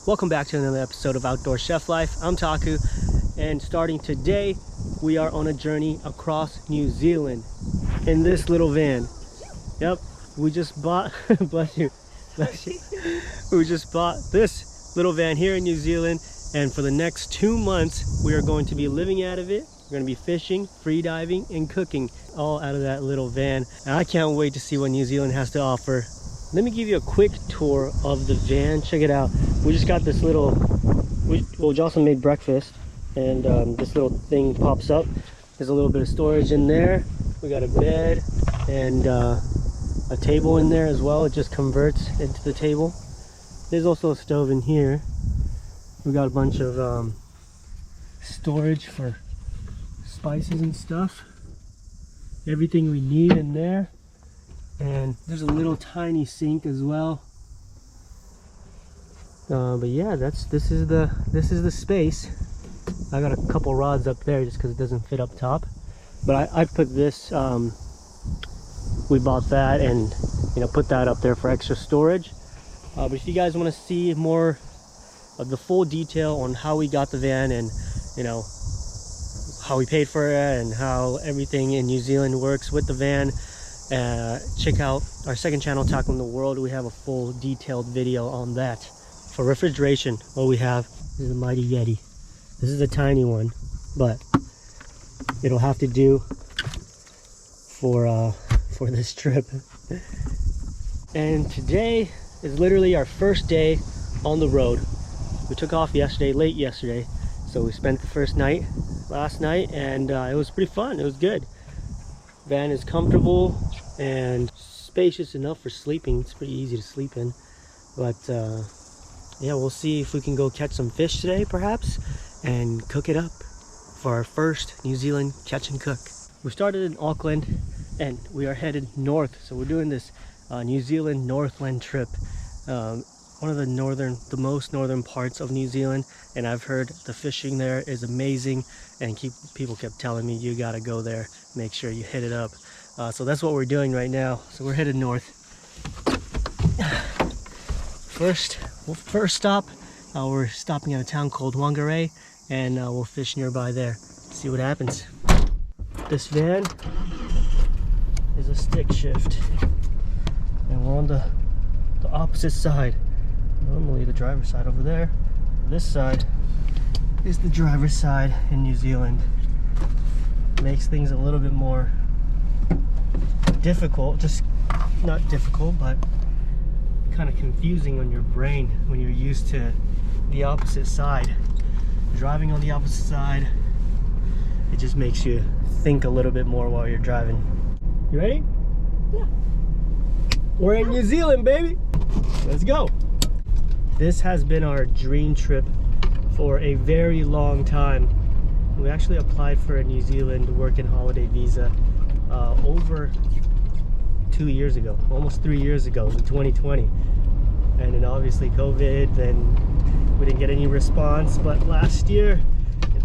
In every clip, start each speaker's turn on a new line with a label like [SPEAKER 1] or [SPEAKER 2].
[SPEAKER 1] Welcome back to another episode of Outdoor Chef Life. I'm Taku, and starting today, we are on a journey across New Zealand in this little van. Yep, we just bought, bless you. We just bought this little van here in New Zealand, and for the next 2 months, we are going to be living out of it. We're going to be fishing, free diving, and cooking all out of that little van. And I can't wait to see what New Zealand has to offer. Let me give you a quick tour of the van. Check it out. We just got this little, Jocelyn made breakfast, and this little thing pops up. There's a little bit of storage in there. We got a bed and a table in there as well. It just converts into the table. There's also a stove in here. We got a bunch of storage for spices and stuff. Everything we need in there. And there's a little tiny sink as well. But yeah, this is the space. I got a couple rods up there just because it doesn't fit up top. But I put this. We bought that and put that up there for extra storage. But if you guys want to see more of the full detail on how we got the van and how we paid for it and how everything in New Zealand works with the van, check out our second channel, Tackling the World. We have a full detailed video on that. For refrigeration, what we have is a Mighty Yeti. This is a tiny one, but it'll have to do for this trip. And today is literally our first day on the road. We took off yesterday, late yesterday, so we spent the first night last night, and it was pretty fun. It was good. Van is comfortable and spacious enough for sleeping. It's pretty easy to sleep in. But yeah, we'll see if we can go catch some fish today perhaps and cook it up for our first New Zealand catch and cook. We started in Auckland and we are headed north, so we're doing this New Zealand Northland trip, one of the most northern parts of New Zealand, and I've heard the fishing there is amazing, and people kept telling me you gotta go there, make sure you hit it up. So that's what we're doing right now. So we're headed north. First stop, we're stopping at a town called Whangarei, and we'll fish nearby there, see what happens. This van is a stick shift, and we're on the opposite side. Normally the driver's side over there. This side is the driver's side in New Zealand. Makes things a little bit more difficult, just not difficult, but kind of confusing on your brain when you're used to the opposite side. Driving on the opposite side, it just makes you think a little bit more while you're driving. You ready? Yeah. We're in New Zealand, baby. Let's go. This has been our dream trip for a very long time. We actually applied for a New Zealand work and holiday visa over 2 years ago, almost 3 years ago in 2020. And then obviously COVID, then we didn't get any response. But last year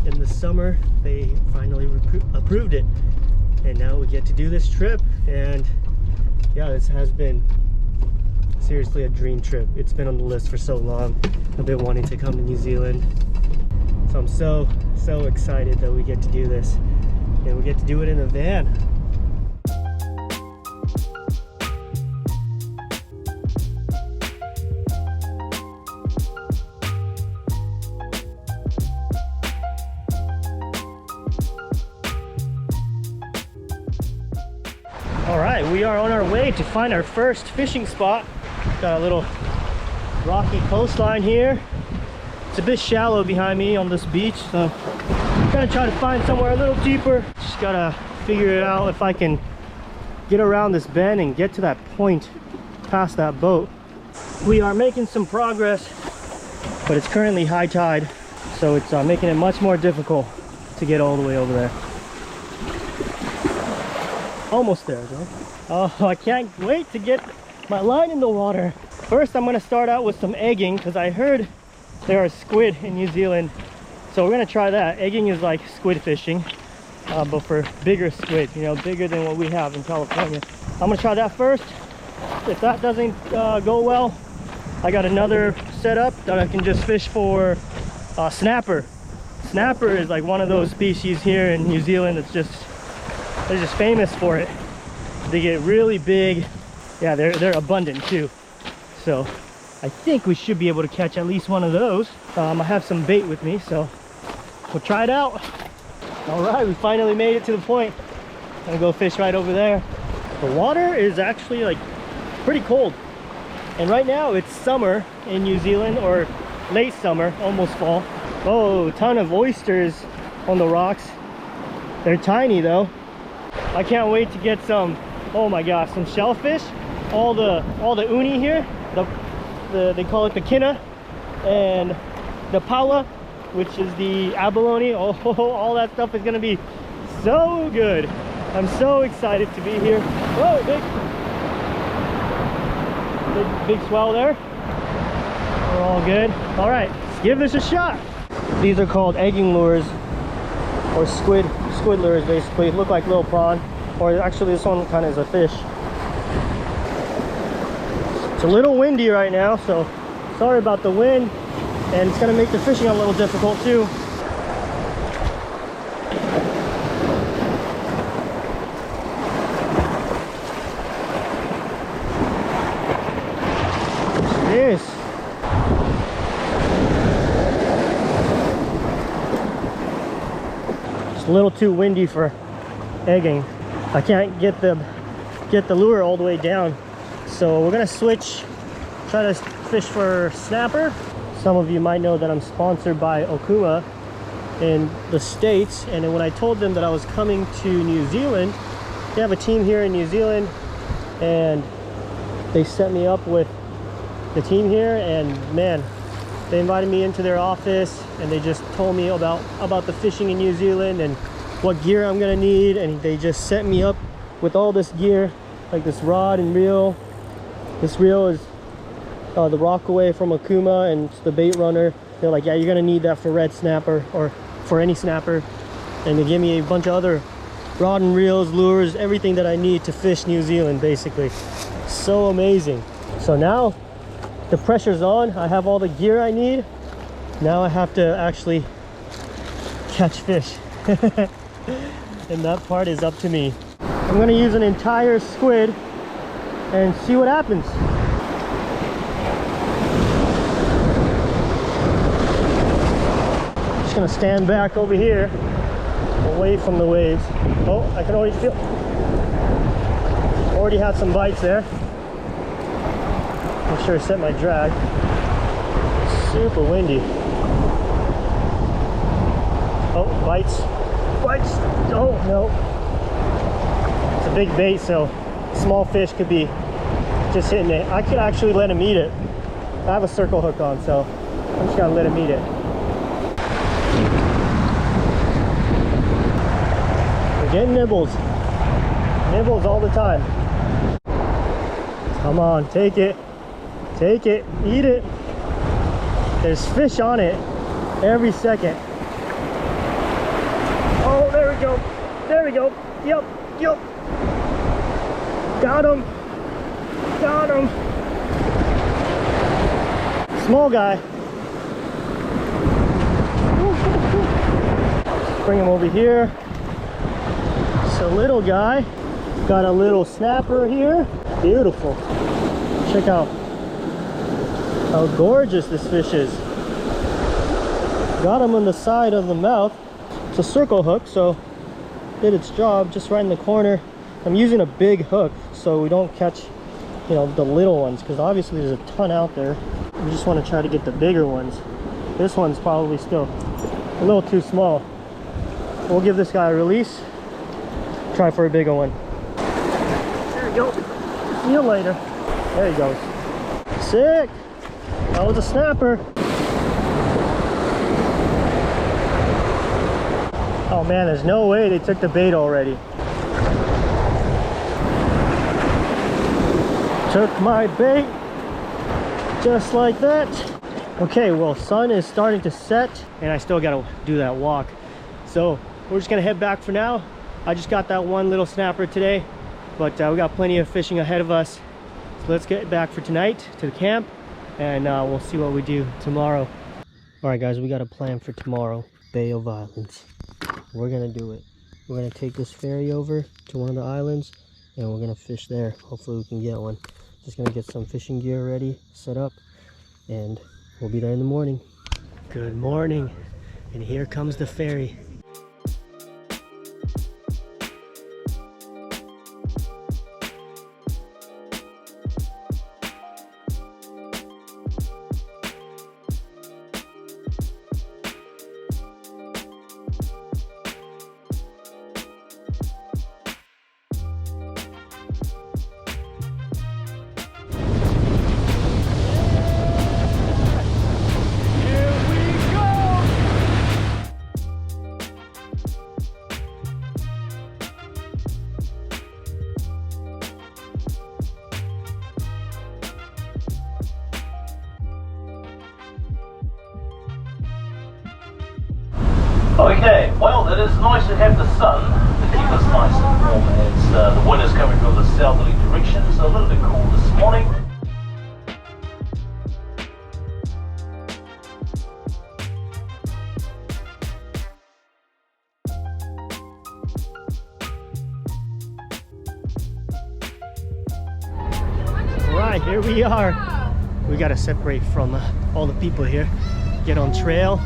[SPEAKER 1] in the summer, they finally approved it. And now we get to do this trip. And yeah, this has been seriously a dream trip. It's been on the list for so long. I've been wanting to come to New Zealand. So I'm so excited that we get to do this. And we get to do it in a van. All right, we are on our way to find our first fishing spot. Got a little rocky coastline here. It's a bit shallow behind me on this beach, so I'm gonna try to find somewhere a little deeper. Just gotta figure it out if I can get around this bend and get to that point past that boat. We are making some progress, but it's currently high tide, so it's making it much more difficult to get all the way over there. Almost there, though. Oh, I can't wait to get my line in the water. First, I'm gonna start out with some egging because I heard there are squid in New Zealand. So we're gonna try that. Egging is like squid fishing, but for bigger squid, bigger than what we have in California. I'm gonna try that first. If that doesn't go well, I got another set up that I can just fish for snapper. Snapper is like one of those species here in New Zealand that's they're just famous for it. They get really big. Yeah, they're abundant too. So I think we should be able to catch at least one of those. I have some bait with me, so we'll try it out. All right, we finally made it to the point. I'm gonna go fish right over there. The water is actually like pretty cold. And right now it's summer in New Zealand, or late summer, almost fall. Oh, a ton of oysters on the rocks. They're tiny though. I can't wait to get some, oh my gosh, some shellfish. All the uni here, they call it the kina, and the paula, which is the abalone. Oh, all that stuff is gonna be so good. I'm so excited to be here. Whoa, big swell there. We're all good. All right, let's give this a shot. These are called egging lures, or squid lures basically. Look like little prawn, or actually this one kind of is a fish. It's a little windy right now, so sorry about the wind, and it's gonna make the fishing a little difficult too. Yes. It's a little too windy for egging. I can't get the lure all the way down, so we're gonna switch, try to fish for snapper. Some of you might know that I'm sponsored by Okuma in the States, and then when I told them that I was coming to New Zealand, they have a team here in New Zealand, and they set me up with the team here, and man, they invited me into their office and they just told me about the fishing in New Zealand and what gear I'm gonna need, and they just set me up with all this gear, like this rod and reel. This reel is the Rockaway from Okuma, and it's the bait runner. They're like, yeah, you're gonna need that for red snapper or for any snapper, and they give me a bunch of other rod and reels, lures, everything that I need to fish New Zealand basically. So amazing. So now the pressure's on. I have all the gear I need. Now I have to actually catch fish. And that part is up to me. I'm gonna use an entire squid and see what happens. Just gonna stand back over here, away from the waves. Oh, I can already feel, already had some bites there. Make sure I set my drag. Super windy. Oh, bites. Bites. Oh, no. It's a big bait, so small fish could be just hitting it. I could actually let him eat it. I have a circle hook on, so I'm just gonna let him eat it. We're getting nibbles. Nibbles all the time. Come on, take it. Take it, eat it. There's fish on it every second. Oh, there we go. There we go. Yep, yep. Got him. Got him. Small guy. Bring him over here. It's a little guy. Got a little snapper here. Beautiful. Check out how gorgeous this fish is. Got him on the side of the mouth. It's a circle hook, so did its job just right in the corner. I'm using a big hook so we don't catch, you know, the little ones, because obviously there's a ton out there. We just want to try to get the bigger ones. This one's probably still a little too small. We'll give this guy a release. Try for a bigger one. There we go. See you later. There he goes. Sick. That was a snapper. Oh man, there's no way they took the bait already. Took my bait just like that. Okay, well, sun is starting to set and I still gotta do that walk, so we're just gonna head back for now. I just got that one little snapper today, but we got plenty of fishing ahead of us, so let's get back for tonight to the camp and we'll see what we do tomorrow. All right, guys, we got a plan for tomorrow. Bay of Islands. We're gonna do it. We're gonna take this ferry over to one of the islands, and we're gonna fish there. Hopefully we can get one. Just gonna get some fishing gear ready, set up, and we'll be there in the morning. Good morning, and here comes the ferry.
[SPEAKER 2] Okay, well, it is nice to have the sun to keep us nice and warm as the wind is coming from the southerly direction, so a little bit cool this morning.
[SPEAKER 1] Alright, here we are. We gotta separate from all the people here. Get on trail.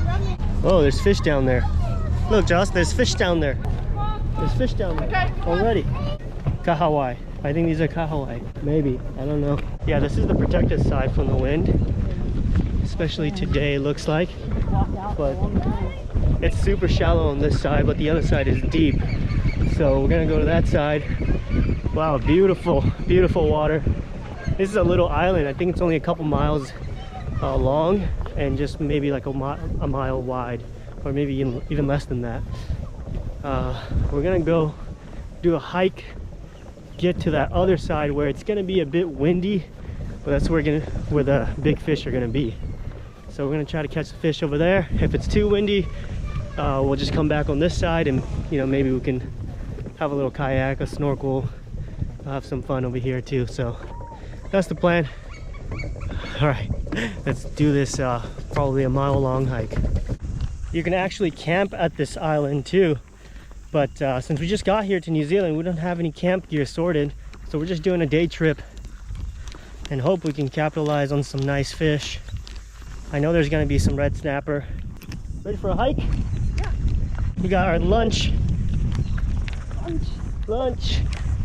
[SPEAKER 1] Oh, there's fish down there. Look, Joss, there's fish down there. There's fish down there already. Kahawai. I think these are kahawai. Maybe. I don't know. Yeah, this is the protected side from the wind. Especially today, it looks like. But it's super shallow on this side, but the other side is deep. So we're gonna go to that side. Wow, beautiful, beautiful water. This is a little island. I think it's only a couple miles long and just maybe like a mile wide, or maybe even less than that. We're gonna go do a hike, get to that other side where it's gonna be a bit windy, but that's where the big fish are gonna be. So we're gonna try to catch the fish over there. If it's too windy, we'll just come back on this side, and maybe we can have a little kayak, a snorkel, have some fun over here too. So that's the plan. All right, let's do this probably a mile-long hike. You can actually camp at this island too, but since we just got here to New Zealand, we don't have any camp gear sorted, so we're just doing a day trip and hope we can capitalize on some nice fish. I know there's gonna be some red snapper. Ready for a hike?
[SPEAKER 3] Yeah.
[SPEAKER 1] We got our lunch.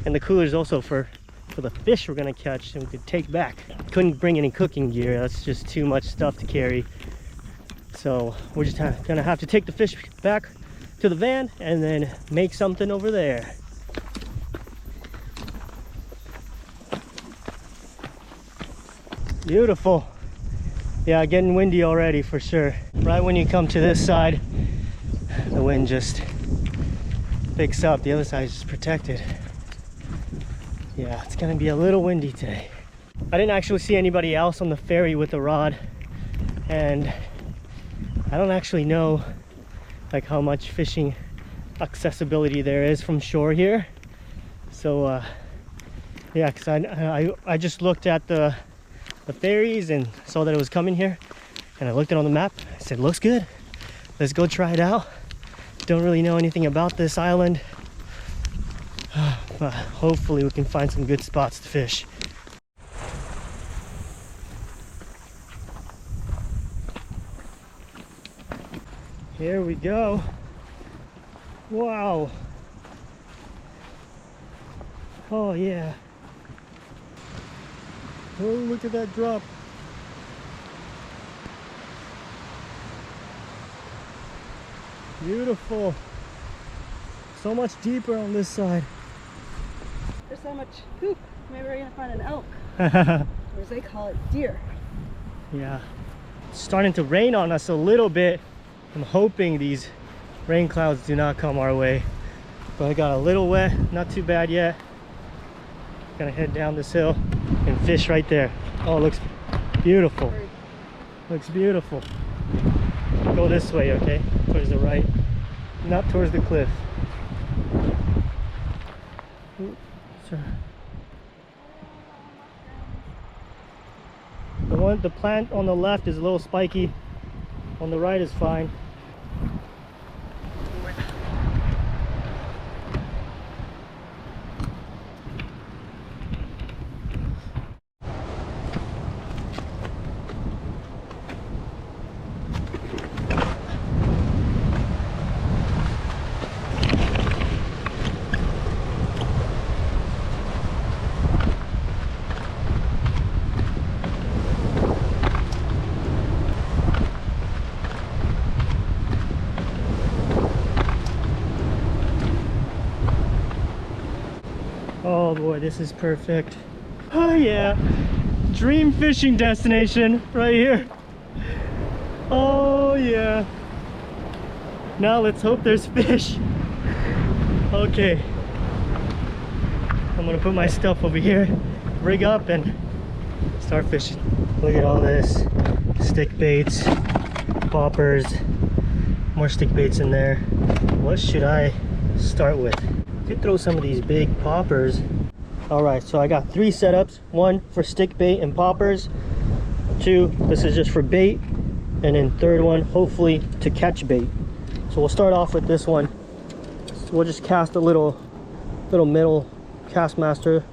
[SPEAKER 1] And the cooler's also for the fish we're gonna catch and we could take back. Couldn't bring any cooking gear, that's just too much stuff to carry. So we're just gonna have to take the fish back to the van and then make something over there. Beautiful. Yeah, getting windy already for sure. Right when you come to this side, the wind just picks up. The other side is just protected. Yeah, it's gonna be a little windy today. I didn't actually see anybody else on the ferry with a rod, and I don't actually know like how much fishing accessibility there is from shore here. So yeah, because I just looked at the ferries and saw that it was coming here, and I looked it on the map. I said, looks good, let's go try it out. Don't really know anything about this island, but hopefully we can find some good spots to fish. Here we go. Wow. Oh yeah. Oh, look at that drop. Beautiful. So much deeper on this side.
[SPEAKER 3] There's so much poop. Maybe we're gonna find an elk. Or as they call it, deer.
[SPEAKER 1] Yeah. It's starting to rain on us a little bit. I'm hoping these rain clouds do not come our way. But I got a little wet, not too bad yet. Gonna head down this hill and fish right there. Oh, it looks beautiful. Looks beautiful. Go this way, okay? Towards the right, not towards the cliff. Ooh, sorry. Oh, The plant on the left is a little spiky. On the right is fine. Oh boy, this is perfect. Oh yeah, dream fishing destination right here. Oh yeah. Now let's hope there's fish. Okay, I'm gonna put my stuff over here, rig up and start fishing. Look at all this, stick baits, poppers, more stick baits in there. What should I start with? Could throw some of these big poppers. All right, so I got 3 setups. 1 for stick bait and poppers. 2, this is just for bait. And then 3rd one, hopefully to catch bait. So we'll start off with this one. So we'll just cast a little middle Castmaster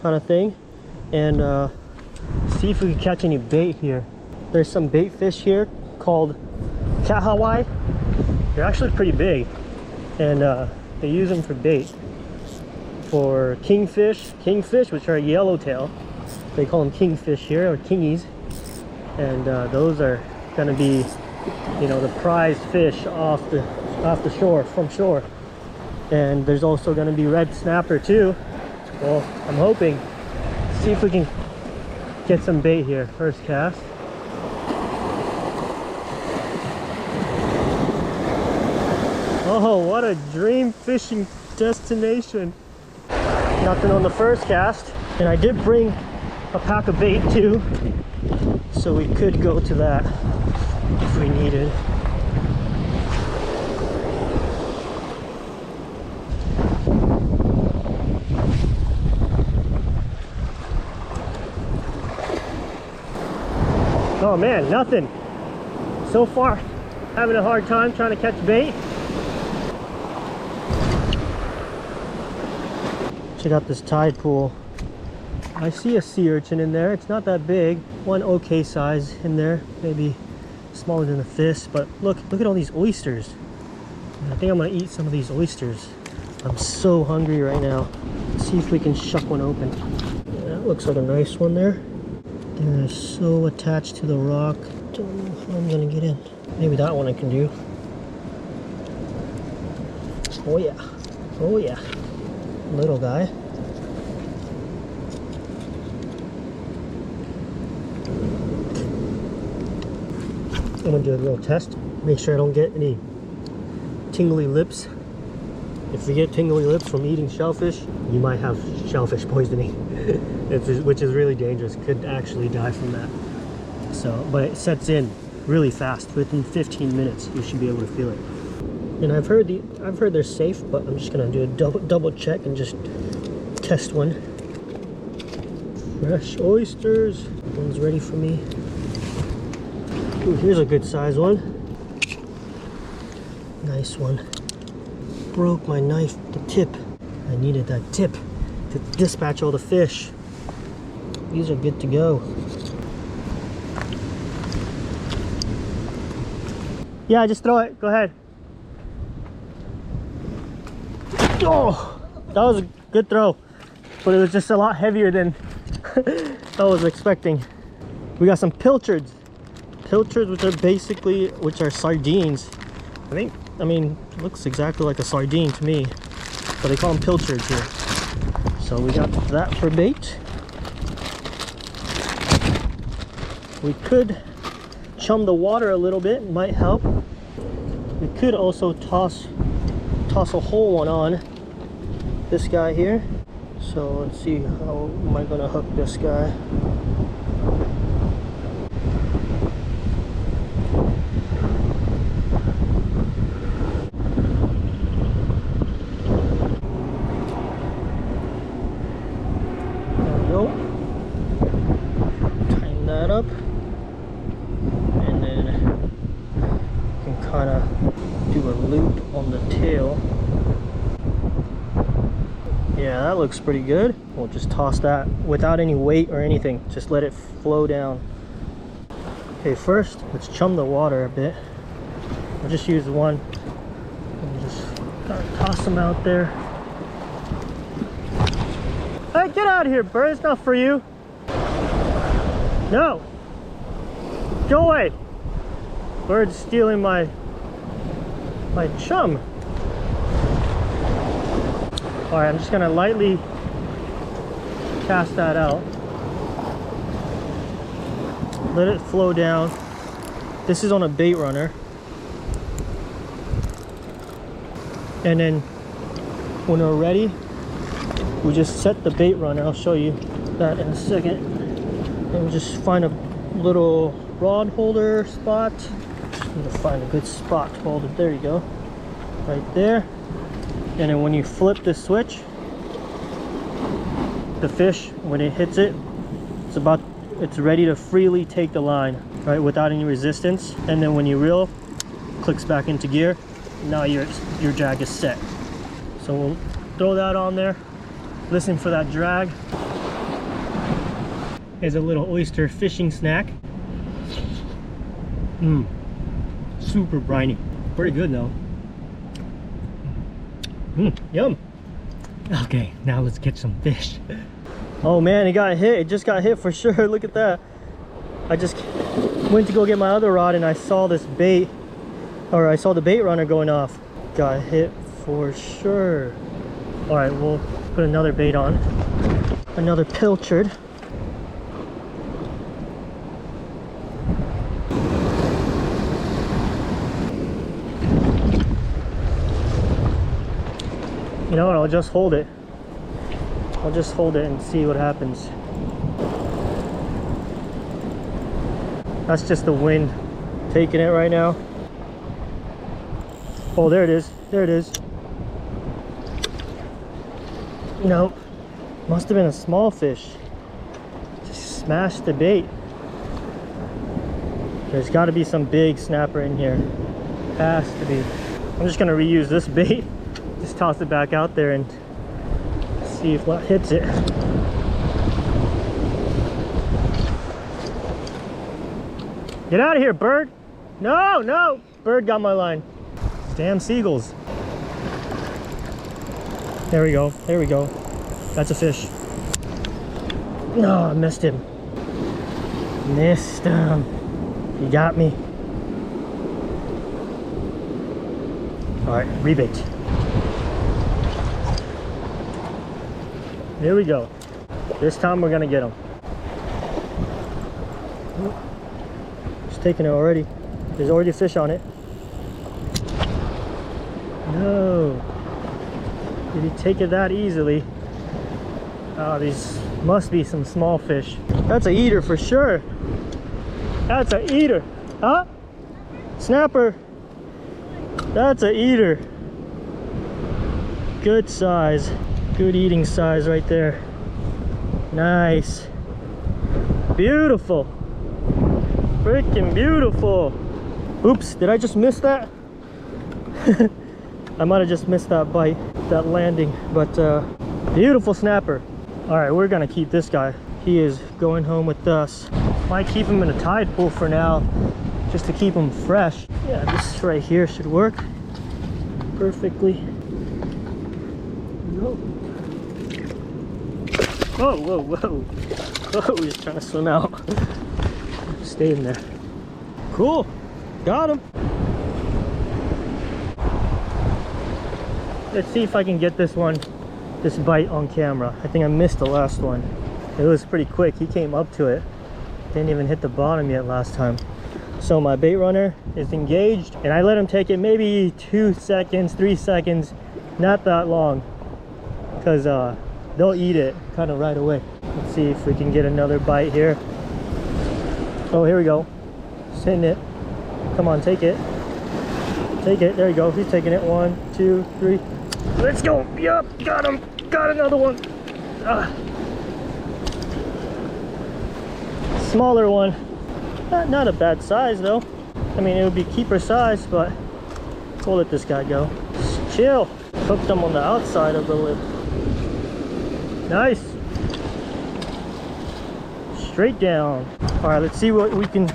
[SPEAKER 1] kind of thing. And see if we can catch any bait here. There's some bait fish here called cat Hawaii. They're actually pretty big. And they use them for bait. For kingfish, which are yellowtail. They call them kingfish here, or kingies. And those are gonna be, you know, the prized fish off the shore, from shore. And there's also gonna be red snapper too. Well, I'm hoping, see if we can get some bait here. First cast. Oh, what a dream fishing destination. Nothing on the first cast. And I did bring a pack of bait too, so we could go to that if we needed. Oh man, nothing. So far, having a hard time trying to catch bait. Check out this tide pool. I see a sea urchin in there. It's not that big. One okay size in there, maybe smaller than a fist. But look at all these oysters. I think I'm gonna eat some of these oysters. I'm so hungry right now. Let's see if we can shuck one open. Yeah, that looks like a nice one there. They're so attached to the rock. Don't know how I'm gonna get in. Maybe that one I can do. Oh yeah, oh yeah. Little guy. I'm gonna do a little test. Make sure I don't get any tingly lips. If you get tingly lips from eating shellfish, you might have shellfish poisoning, which is really dangerous. Could actually die from that. So, but it sets in really fast. Within 15 minutes, you should be able to feel it. And I've heard they're safe, but I'm just gonna do a double check and just test one. Fresh oysters. One's ready for me. Ooh, here's a good size one. Nice one. Broke my knife, the tip. I needed that tip to dispatch all the fish. These are good to go. Yeah, just throw it. Go ahead. Oh, that was a good throw, but it was just a lot heavier than I was expecting. We got some pilchards, which are sardines. I mean, it looks exactly like a sardine to me, but they call them pilchards here. So we got that for bait. We could chum the water a little bit, it might help. We could also toss a whole one on this guy here. So let's see, how am I gonna hook this guy? There we go. Tighten that up. kind of do a loop on the tail. Yeah, that looks pretty good. We'll just toss that without any weight or anything. Just let it flow down. Okay, first, let's chum the water a bit. I'll just use one. And just kind of toss them out there. Hey, get out of here, bird. It's not for you. No. Go away. Bird's stealing my chum. All right, I'm just gonna lightly cast that out. Let it flow down. This is on a bait runner. And then when we're ready, we just set the bait runner. I'll show you that in a second. And we just find a little rod holder spot. Need to find a good spot to hold it. There you go. Right there. And then when you flip the switch, the fish, when it hits it, it's ready to freely take the line, right, without any resistance. And then when you reel, it clicks back into gear. Now your drag is set. So we'll throw that on there. Listen for that drag. Here's a little oyster fishing snack. Super briny. Pretty good though. Yum. Okay, now let's get some fish. Oh man, it got hit. It just got hit for sure. Look at that. I just went to go get my other rod and I saw this bait, or I saw the bait runner going off. Got hit for sure. All right, we'll put another bait on. Another pilchard. You know what, I'll just hold it. I'll just hold it and see what happens. That's just the wind taking it right now. Oh, there it is. There it is. Nope. Must have been a small fish. Just smashed the bait. There's got to be some big snapper in here. Has to be. I'm just going to reuse this bait. Just toss it back out there and see if what hits it. Get out of here, bird. No, no. Bird got my line. Damn seagulls. There we go. There we go. That's a fish. No, I missed him. Missed him. He got me. All right, rebait. Here we go. This time we're gonna get him. It's taking it already. There's already a fish on it. No. Did he take it that easily? Oh, these must be some small fish. That's a eater for sure. That's a eater. Huh? Snapper. That's a eater. Good size. Good eating size right there. Nice. Beautiful. Freaking beautiful. Oops, did I just miss that? I might have just missed that bite, that landing, but beautiful snapper. All right, we're gonna keep this guy. He is going home with us. Might keep him in a tide pool for now, just to keep him fresh. Yeah, this right here should work perfectly. Whoa. Whoa, whoa, whoa. Whoa, he's trying to swim out. Stay in there. Cool, got him. Let's see if I can get this bite on camera. I think I missed the last one. It was pretty quick. He came up to it. Didn't even hit the bottom yet last time. So my bait runner is engaged and I let him take it maybe 2 seconds, 3 seconds, not that long, because they'll eat it kind of right away. Let's see if we can get another bite here. Oh, here we go. Sitting it. Come on, take it. Take it. There you go. He's taking it. 1, 2, 3. Let's go. Yup, got him. Got another one. Smaller one. Not a bad size though. I mean, it would be keeper size, but we'll let this guy go. Just chill. Hooked them on the outside of the lip. Nice. Straight down. All right, let's see what we can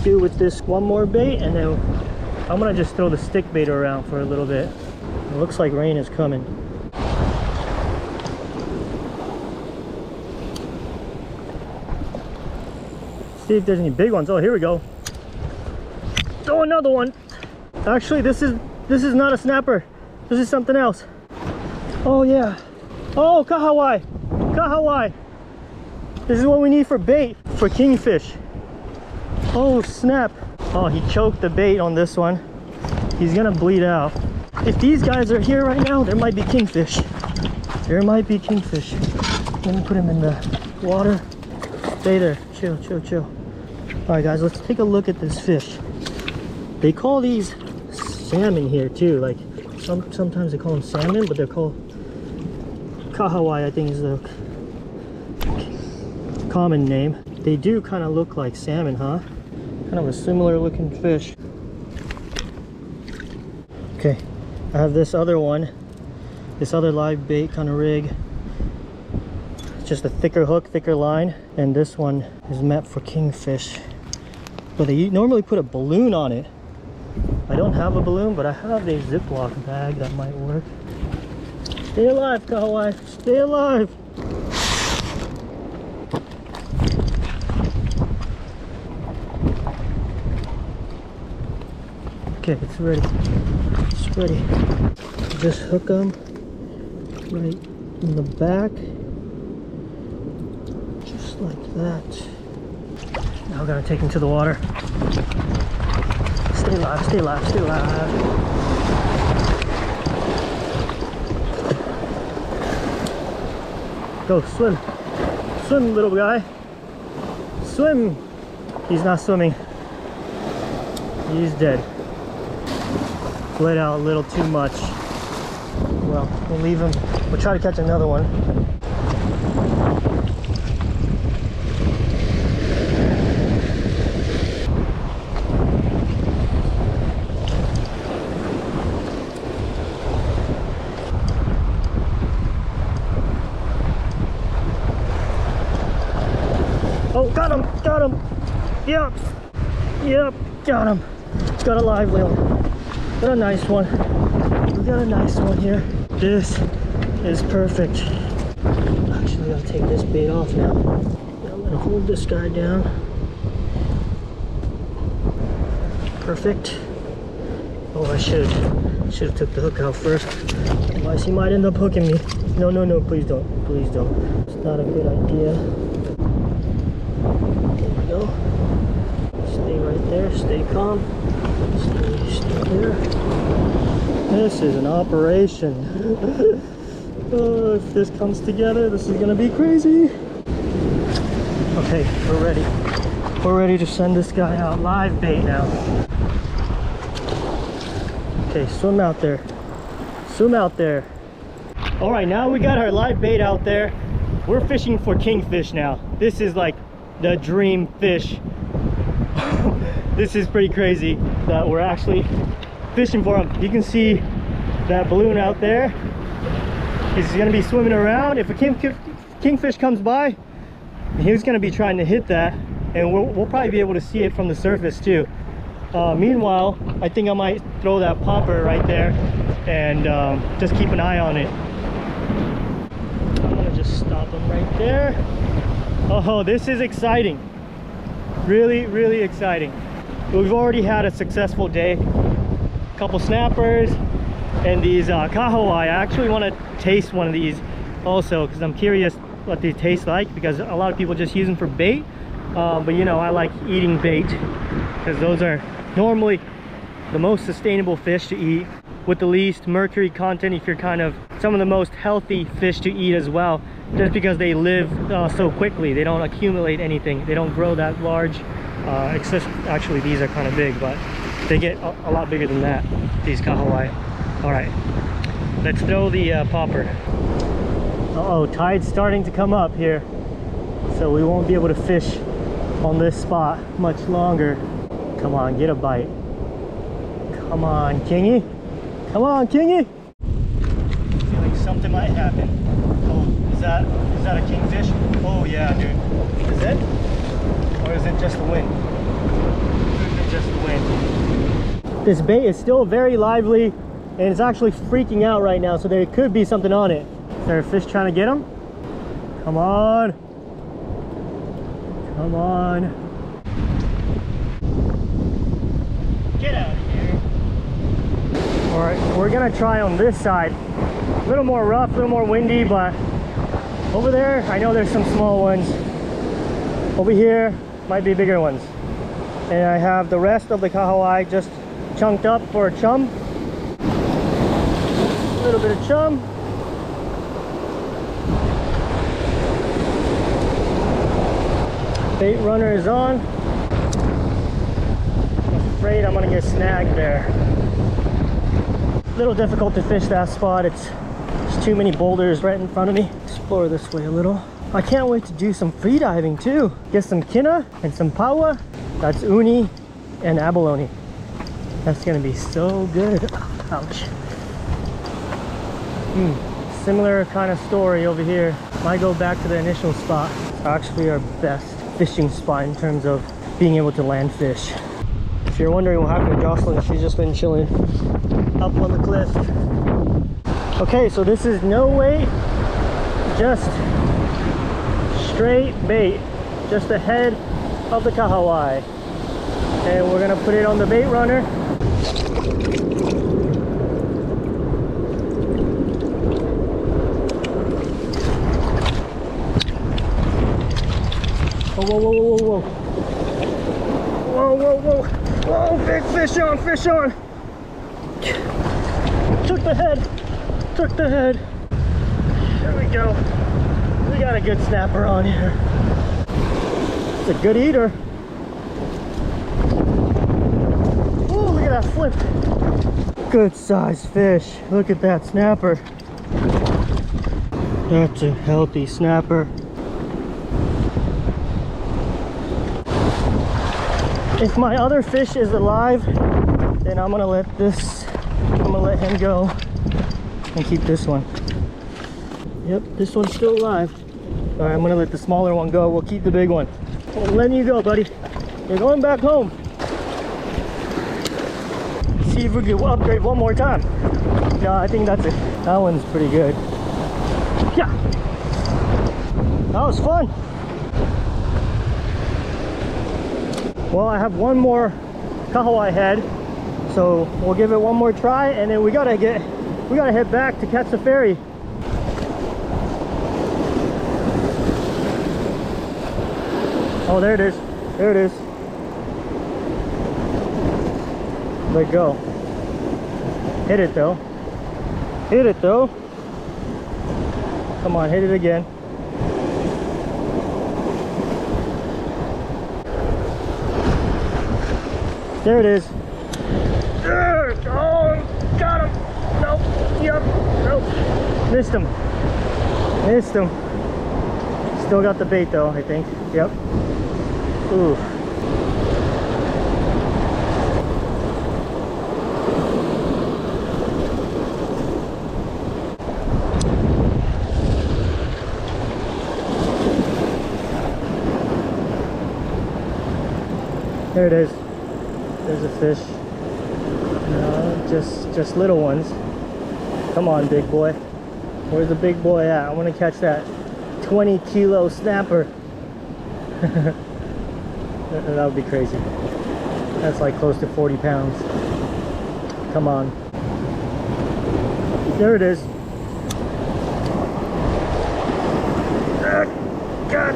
[SPEAKER 1] do with this one more bait, and then I'm gonna just throw the stick bait around for a little bit. It looks like rain is coming. See if there's any big ones. Oh, here we go. Oh, another one. Actually, this is not a snapper. This is something else. Oh yeah. Oh, kahawai. Kahawai. This is what we need for bait for kingfish. Oh snap. Oh, he choked the bait on this one. He's gonna bleed out. If these guys are here right now, there might be kingfish. There might be kingfish. Let me put him in the water. Stay there. Chill, chill, chill. All right, guys, let's take a look at this fish. They call these salmon here too. Like sometimes they call them salmon, but they're called kahawai, I think is the common name. They do kind of look like salmon, huh? Kind of a similar looking fish. Okay, I have this other one, this other live bait kind of rig. Just a thicker hook, thicker line, and this one is meant for kingfish. But they normally put a balloon on it. I don't have a balloon, but I have a Ziploc bag that might work. Stay alive, kahawai. Stay alive. Okay, it's ready. It's ready. Just hook them right in the back. Just like that. Now we're gonna take him to the water. Stay alive, stay alive, stay alive. Go, swim. Swim, little guy. Swim. He's not swimming. He's dead. Bled out a little too much. Well, we'll leave him. We'll try to catch another one. Oh, got him, got him. Yep, yep, got him. Got a live one. Got a nice one. We got a nice one here. This is perfect. Actually, I'll take this bait off now. I'm gonna hold this guy down. Perfect. Oh, I should have took the hook out first. Otherwise, he might end up hooking me. No, no, no, please don't. Please don't. It's not a good idea. There we go. Stay right there. Stay calm. Stay there. This is an operation. Oh, if this comes together, this is gonna be crazy. Okay, we're ready. We're ready to send this guy out. Live bait now. Okay, swim out there. Swim out there. All right, now we got our live bait out there. We're fishing for kingfish now. This is like the dream fish. This is pretty crazy that we're actually fishing for them. You can see that balloon out there. He's gonna be swimming around. If a kingfish comes by, he's gonna be trying to hit that, and we'll probably be able to see it from the surface too. Meanwhile, I think I might throw that popper right there and just keep an eye on it. I'm gonna just stop him right there. Oh, this is exciting. Really, really exciting. We've already had a successful day. A couple snappers and these kahawai. I actually want to taste one of these also because I'm curious what they taste like, because a lot of people just use them for bait. But you know, I like eating bait because those are normally the most sustainable fish to eat, with the least mercury content. If you're kind of some of the most healthy fish to eat as well, just because they live so quickly. They don't accumulate anything. They don't grow that large. Actually, these are kind of big, but they get a lot bigger than that, these kahawai. All right, let's throw the popper. Uh-oh, tide's starting to come up here, so we won't be able to fish on this spot much longer. Come on, get a bite. Come on, Kingy. Come on, Kingy. I feel like something might happen. Oh, is that a kingfish? Oh yeah, dude. Is it? Or is it just the wind? Could be just the wind. This bait is still very lively and it's actually freaking out right now, so there could be something on it. Is there a fish trying to get him? Come on. Come on. Get out of here. All right, we're gonna try on this side. A little more rough, a little more windy, but over there, I know there's some small ones. Over here, might be bigger ones. And I have the rest of the kahawai just chunked up for a chum. A little bit of chum. Bait runner is on. I'm afraid I'm gonna get snagged there. A little difficult to fish that spot. There's too many boulders right in front of me. Explore this way a little. I can't wait to do some free diving too. Get some kina and some paua. That's uni and abalone. That's gonna be so good. Ouch. Similar kind of story over here. Might go back to the initial spot. It's actually our best fishing spot in terms of being able to land fish. If you're wondering what happened to Jocelyn, she's just been chilling up on the cliff. Okay, so this is no weight, just straight bait, just the head of the kahawai. And we're gonna put it on the bait runner. Oh, whoa, whoa, whoa, whoa, whoa. Whoa, whoa, whoa. Whoa, big fish on, fish on. Took the head, took the head. There we go. We got a good snapper on here. It's a good eater. Oh, look at that flip. Good sized fish. Look at that snapper. That's a healthy snapper. If my other fish is alive, then I'm gonna let him go and keep this one. Yep, this one's still alive. All right, I'm gonna let the smaller one go. We'll keep the big one. I'm letting you go, buddy. You're going back home. See if we can upgrade one more time. No, I think that's it. That one's pretty good. Yeah, that was fun. Well, I have one more kahawai head, so we'll give it one more try, and then we gotta head back to catch the ferry. Oh, there it is. There it is. Let go. Hit it though. Hit it though. Come on, hit it again. There it is. Oh, got him. Nope. Yep. Nope. Missed him. Missed him. Still got the bait though, I think. Yep. Ooh. There it is. There's a fish. No, just little ones. Come on, big boy. Where's the big boy at? I want to catch that 20-kilo snapper. That would be crazy. That's like close to 40 pounds. Come on. There it is. God.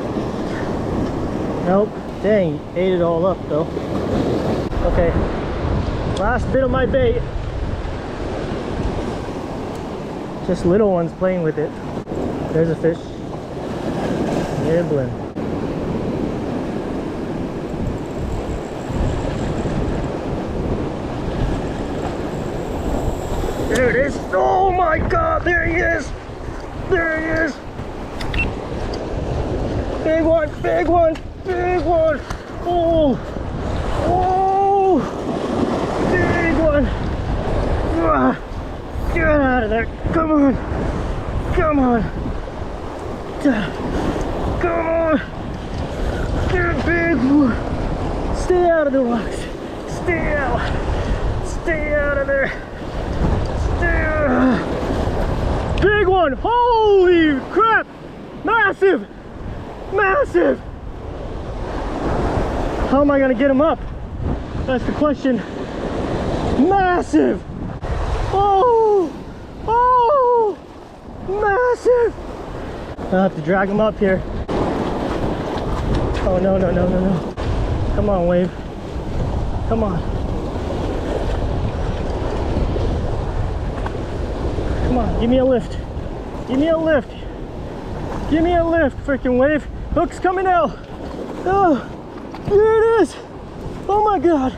[SPEAKER 1] Nope. Dang, ate it all up though. Okay, last bit of my bait. Just little ones playing with it. There's a fish. Nibbling. There it is. Oh my God, there he is. There he is. Big one, big one, big one. Oh, oh. out of there. Come on. Come on. Come on. Get big boy. Stay out of the rocks. Stay out. Stay out of there. Stay out. Big one. Holy crap. Massive. Massive. How am I gonna get him up? That's the question. Massive. Oh. Oh. Massive. I'll have to drag him up here. Oh, no, no, no, no, no. Come on, wave. Come on. Come on, give me a lift. Give me a lift. Give me a lift, freaking wave. Hook's coming out. Oh, there it is. Oh my God.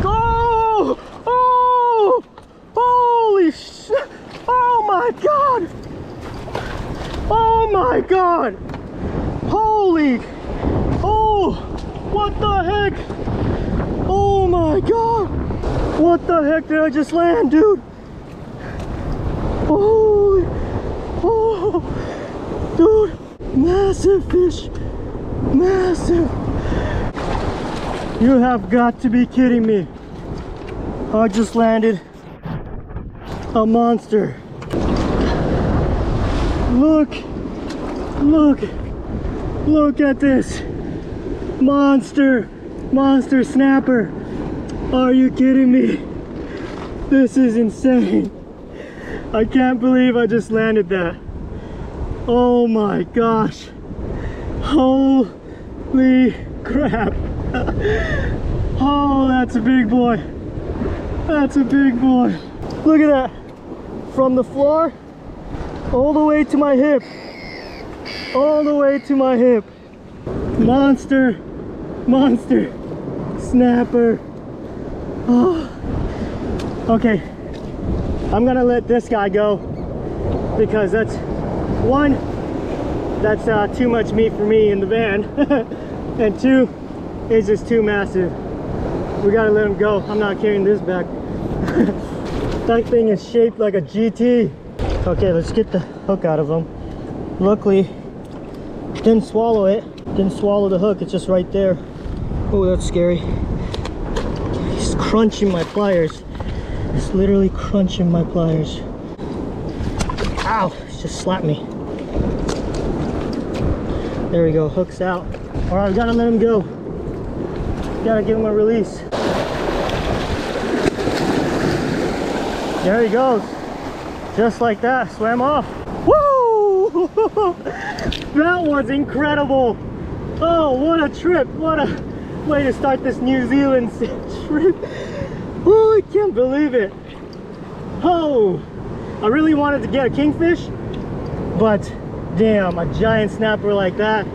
[SPEAKER 1] Go! Oh! Holy shit! Oh my God! Oh my God! Holy! Oh! What the heck? Oh my God! What the heck did I just land, dude? Holy! Oh! Dude! Massive fish! Massive! You have got to be kidding me! I just landed a monster. Look! Look! Look at this! Monster! Monster snapper! Are you kidding me? This is insane! I can't believe I just landed that. Oh my gosh! Holy crap! Oh, that's a big boy! That's a big boy! Look at that! From the floor all the way to my hip. All the way to my hip. Monster, monster, snapper. Oh. Okay, I'm gonna let this guy go because that's one, that's too much meat for me in the van, and two, it's just too massive. We gotta let him go. I'm not carrying this back. That thing is shaped like a GT. Okay, let's get the hook out of him. Luckily, didn't swallow it. Didn't swallow the hook. It's just right there. Oh, that's scary. He's crunching my pliers. It's literally crunching my pliers. Ow! It just slapped me. There we go. Hook's out. All right, we gotta let him go. Gotta give him a release. There he goes. Just like that, swam off. Woo! That was incredible. Oh, what a trip. What a way to start this New Zealand trip. Oh, I can't believe it. Oh, I really wanted to get a kingfish, but damn, a giant snapper like that.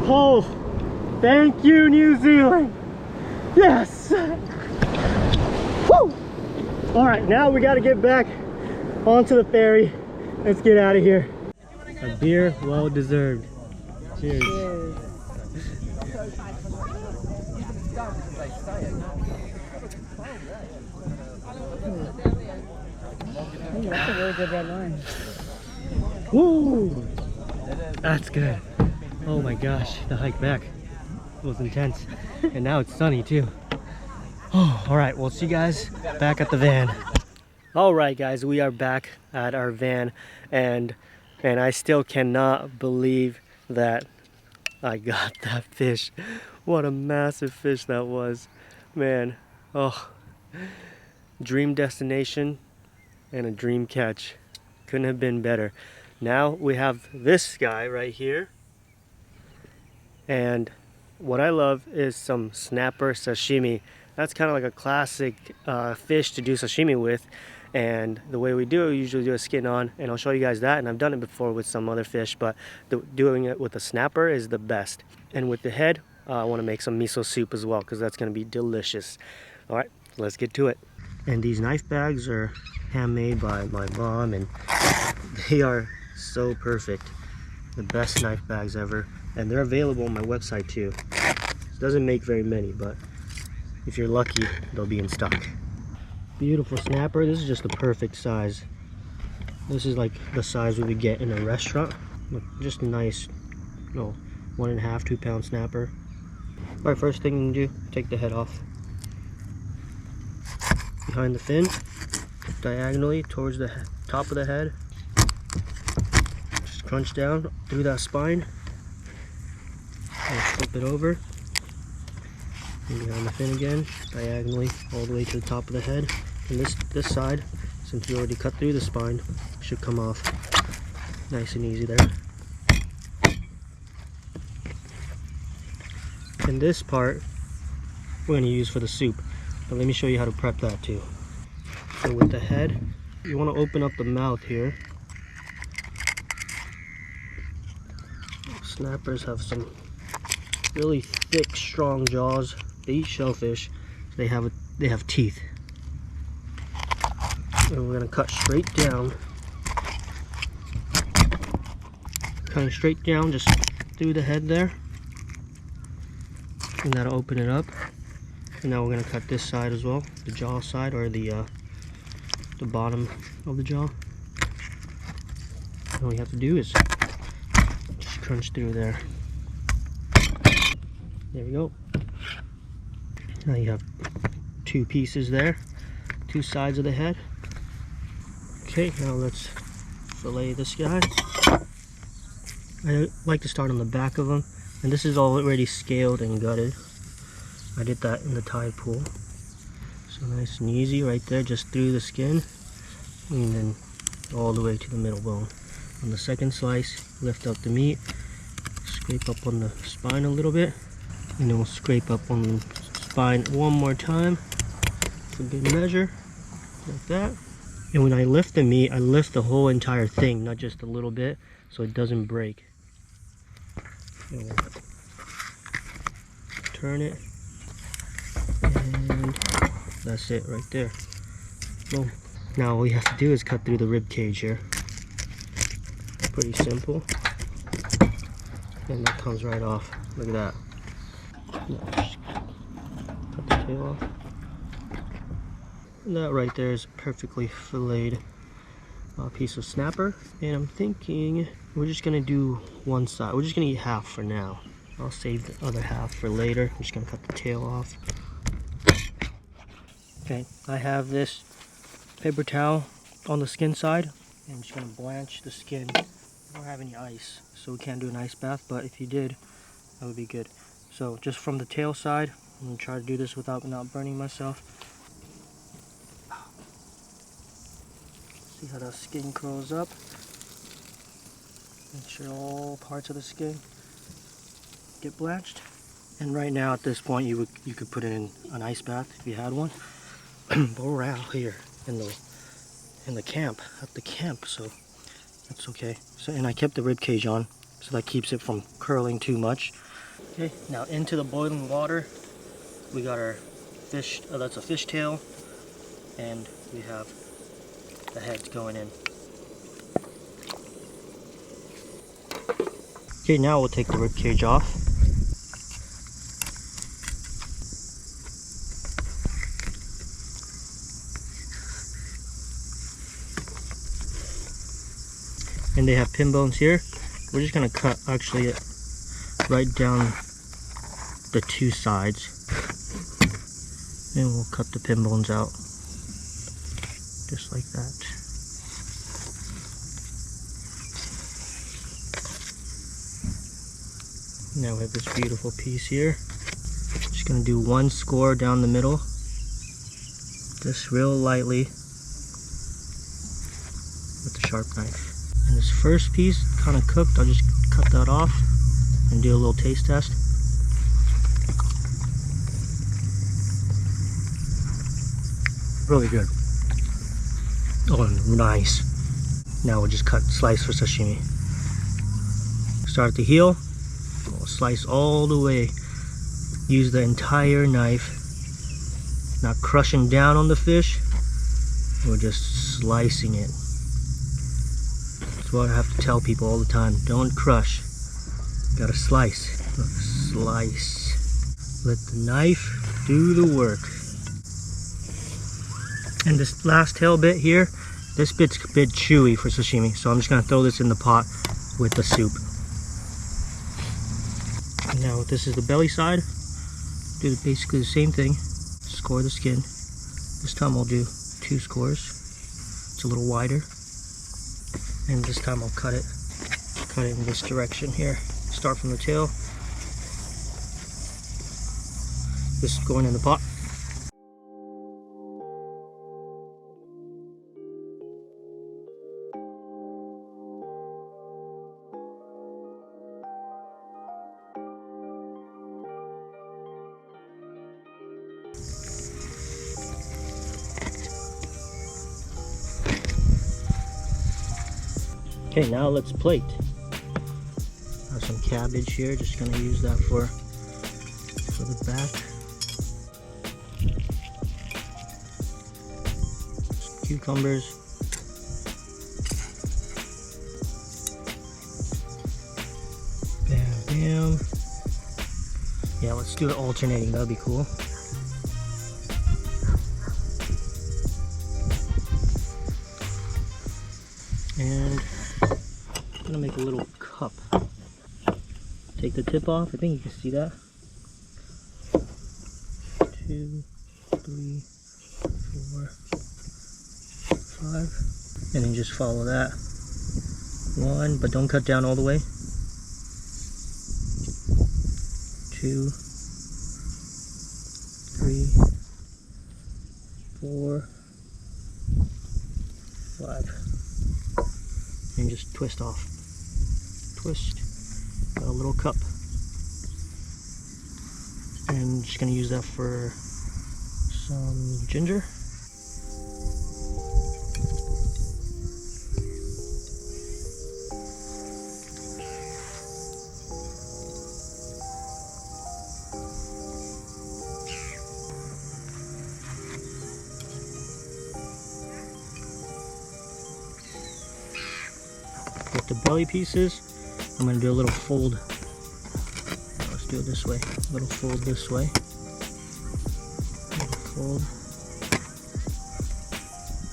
[SPEAKER 1] Oh, thank you, New Zealand. Yes. Woo! All right, now we got to get back onto the ferry. Let's get out of here. A beer well deserved. Cheers. Cheers.
[SPEAKER 3] Ooh, that's a really good red wine.
[SPEAKER 1] Woo! That's good. Oh my gosh, the hike back was intense. And now it's sunny too. Oh, all right, we'll see you guys back at the van. All right, guys, we are back at our van, and I still cannot believe that I got that fish. What a massive fish that was, man. Oh, dream destination and a dream catch. Couldn't have been better. Now we have this guy right here, and what I love is some snapper sashimi. That's kind of like a classic fish to do sashimi with, and the way we do it, we usually do a skin on, and I'll show you guys that, and I've done it before with some other fish, but doing it with a snapper is the best. And with the head, I want to make some miso soup as well, because that's going to be delicious. All right, let's get to it. And these knife bags are handmade by my mom, and they are so perfect. The best knife bags ever, and they're available on my website too. It doesn't make very many, but if you're lucky, they'll be in stock. Beautiful snapper. This is just the perfect size. This is like the size we would get in a restaurant. Look, just a nice, 1.5, 2 pound snapper. All right, first thing you can do, take the head off. Behind the fin, diagonally towards the top of the head. Just crunch down through that spine. And flip it over. And behind the fin again, diagonally all the way to the top of the head. And this side, since you already cut through the spine, should come off nice and easy there. And this part we're going to use for the soup, but let me show you how to prep that too. So with the head, you want to open up the mouth here. Snappers have some really thick, strong jaws. They eat shellfish, so they have teeth. And we're going to cut straight down. Cutting straight down just through the head there. And that'll open it up. And now we're going to cut this side as well, the jaw side, or the bottom of the jaw. All you have to do is just crunch through there. There we go. Now you have 2 pieces there, 2 sides of the head. Okay, now let's fillet this guy. I like to start on the back of them, and this is already scaled and gutted. I did that in the tide pool. So nice and easy right there, just through the skin, and then all the way to the middle bone. On the second slice, lift up the meat, scrape up on the spine a little bit, and then we'll scrape up on the spine one more time for good measure, like that. And when I lift the meat, I lift the whole entire thing, not just a little bit, so it doesn't break. And we'll turn it, and that's it right there. Boom. Now all you have to do is cut through the rib cage here. Pretty simple. And that comes right off. Look at that. Now just cut the tail off. And that right there is a perfectly filleted piece of snapper. And I'm thinking we're just gonna do one side. We're just gonna eat half for now. I'll save the other half for later. I'm just gonna cut the tail off. Okay, I have this paper towel on the skin side. And I'm just gonna blanch the skin. I don't have any ice, so we can't do an ice bath, but if you did, that would be good. So just from the tail side, I'm gonna try to do this without not burning myself. See how the skin curls up. Make sure all parts of the skin get blanched. And right now at this point you could put it in an ice bath if you had one. But we're out here in the camp, at the camp, so that's okay. So, and I kept the rib cage on, so that keeps it from curling too much. Okay, now into the boiling water, we got our fish, that's a fish tail, and we have the heads going in. Okay, now we'll take the rib cage off. And they have pin bones here. We're just gonna cut actually right down the 2 sides, and we'll cut the pin bones out just like that. Now we have this beautiful piece here. Just gonna do 1 score down the middle, just real lightly with the sharp knife. And this first piece kind of cooked. I'll just cut that off and do a little taste test. Really good. Oh, nice. Now we'll just slice for sashimi. Start at the heel. We'll slice all the way. Use the entire knife. Not crushing down on the fish. We're just slicing it. That's what I have to tell people all the time. Don't crush. Gotta slice. Slice. Let the knife do the work. And this last tail bit here, this bit's a bit chewy for sashimi, so I'm just gonna throw this in the pot with the soup. And now this is the belly side. Do basically the same thing. Score the skin. This time I'll do 2 scores. It's a little wider. And this time I'll cut it in this direction here. Start from the tail. This is going in the pot. Okay, now let's plate. I have some cabbage here, just gonna use that for the back. Some cucumbers. Bam, bam. Yeah, let's do it alternating, that'd be cool. And I'm gonna make a little cup. Take the tip off. I think you can see that. 2, 3, 4, 5. And then just follow that. 1, but don't cut down all the way. 2, 3, 4, 5. And just twist off. Twist. Got a little cup. And I'm just gonna use that for some ginger. With the belly pieces, I'm going to do a little fold. Let's do it this way. A little fold this way. Little fold.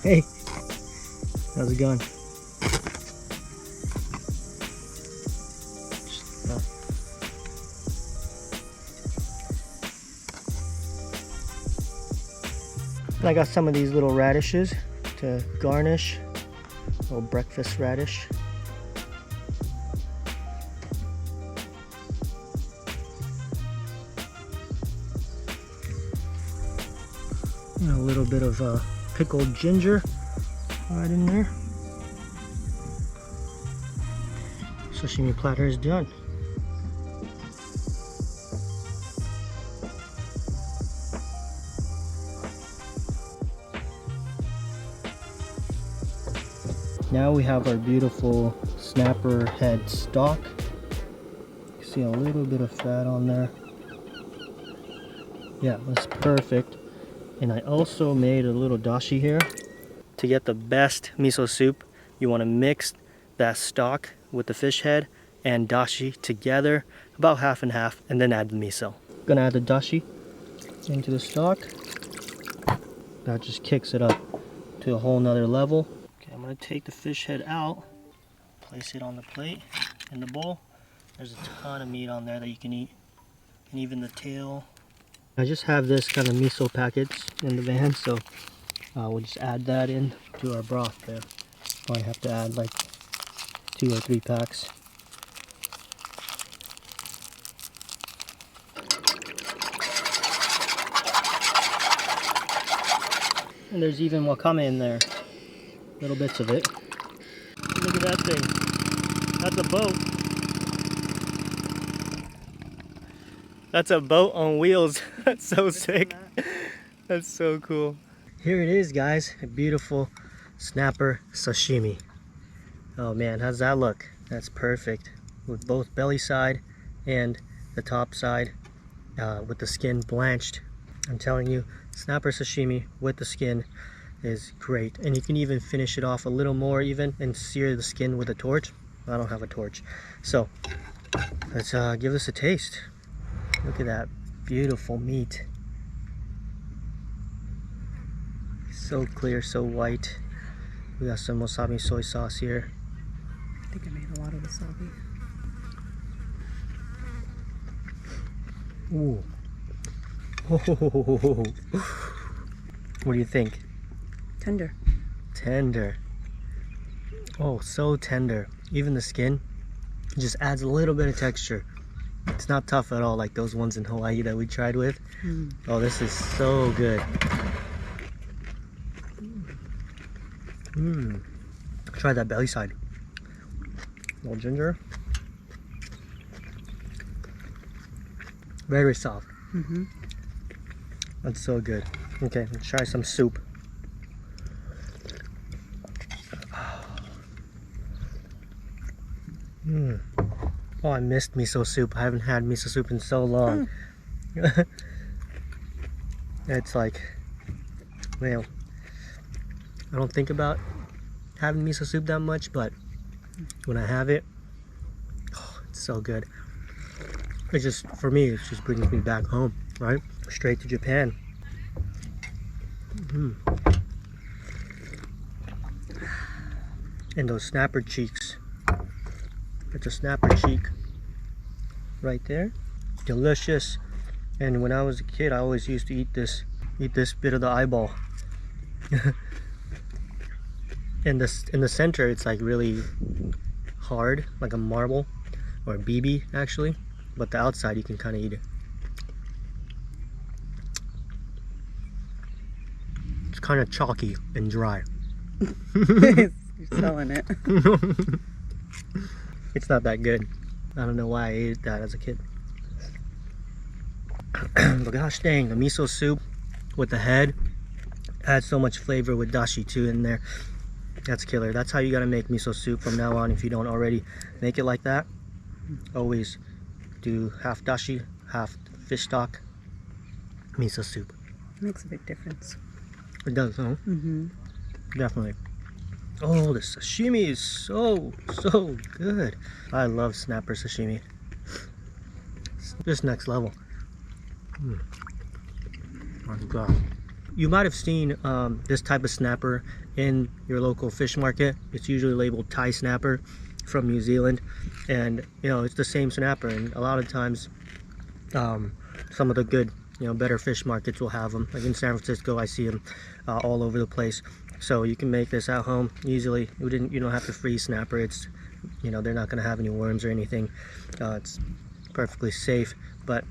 [SPEAKER 1] Hey! How's it going? Just like that. And I got some of these little radishes to garnish. A little breakfast radish. And a little bit of pickled ginger right in there. Sashimi platter is done. Now we have our beautiful snapper head stock. You see a little bit of fat on there. Yeah, that's perfect. And I also made a little dashi here. To get the best miso soup, you want to mix that stock with the fish head and dashi together, about half and half, and then add the miso. Gonna add the dashi into the stock. That just kicks it up to a whole nother level. Okay, I'm gonna take the fish head out, place it on the plate in the bowl. There's a ton of meat on there that you can eat, and even the tail. I just have this kind of miso packets in the van, so we'll just add that in to our broth there. Probably have to add like 2 or 3 packs. And there's even wakame in there, little bits of it. Look at that thing, that's a boat. That's a boat on wheels. That's so sick. That's so cool. Here it is, guys. A beautiful snapper sashimi. Oh man, how's that look? That's perfect. With both belly side and the top side with the skin blanched. I'm telling you, snapper sashimi with the skin is great. And you can even finish it off a little more even and sear the skin with a torch. I don't have a torch. So let's give this a taste. Look at that beautiful meat. So clear, so white. We got some wasabi soy sauce here.
[SPEAKER 3] I think I made a lot of wasabi.
[SPEAKER 1] Ooh. Oh. What do you think?
[SPEAKER 3] Tender.
[SPEAKER 1] Tender. Oh, so tender. Even the skin just adds a little bit of texture. It's not tough at all like those ones in Hawaii that we tried with. Oh, this is so good. Try that belly side. A little ginger. Very soft. That's so good. Okay, let's try some soup. Oh, I missed miso soup. I haven't had miso soup in so long. It's like, man, I don't think about having miso soup that much, but when I have it, oh, it's so good. It just, for me, it just brings me back home, right? Straight to Japan. And those snapper cheeks. It's a snapper cheek right there. Delicious. And when I was a kid, I always used to eat this bit of the eyeball. In the center, it's like really hard, like a marble or a BB actually. But the outside, you can kind of eat it. It's kind of chalky and dry.
[SPEAKER 3] You're selling it.
[SPEAKER 1] It's not that good. I don't know why I ate that as a kid. But gosh dang, the miso soup with the head adds so much flavor with dashi too in there. That's killer. That's how you gotta make miso soup from now on if you don't already make it like that. Always do half dashi, half fish stock, miso soup.
[SPEAKER 3] Makes a big difference.
[SPEAKER 1] It does, huh? Definitely. Oh, the sashimi is so good. I love snapper sashimi. It's just next level. My God. You might have seen this type of snapper in your local fish market. It's usually labeled Thai snapper from New Zealand, and you know, it's the same snapper. And a lot of times, some of the good, better fish markets will have them. Like in San Francisco, I see them all over the place. So you can make this at home easily. You don't have to freeze snapper. It's, they're not going to have any worms or anything. It's perfectly safe, but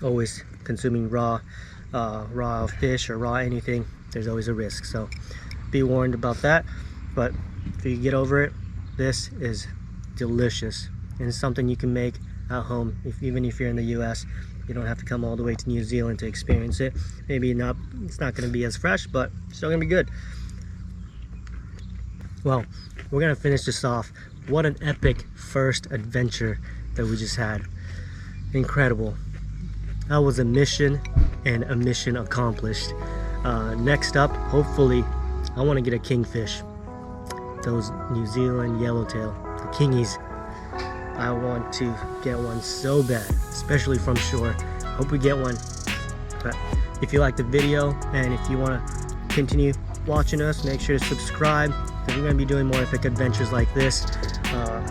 [SPEAKER 1] always consuming raw fish or raw anything, there's always a risk. So be warned about that. But if you get over it, this is delicious and it's something you can make at home. Even if you're in the US, you don't have to come all the way to New Zealand to experience it. Maybe not, it's not going to be as fresh, but it's still going to be good. Well, we're going to finish this off. What an epic first adventure that we just had. Incredible. That was a mission and a mission accomplished. Next up, hopefully, I want to get a kingfish. Those New Zealand yellowtail, the kingies. I want to get one so bad, especially from shore. Hope we get one. But if you like the video and if you want to continue watching us, make sure to subscribe, because we're going to be doing more epic adventures like this.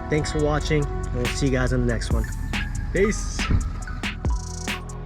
[SPEAKER 1] Thanks for watching, and we'll see you guys in the next one. Peace.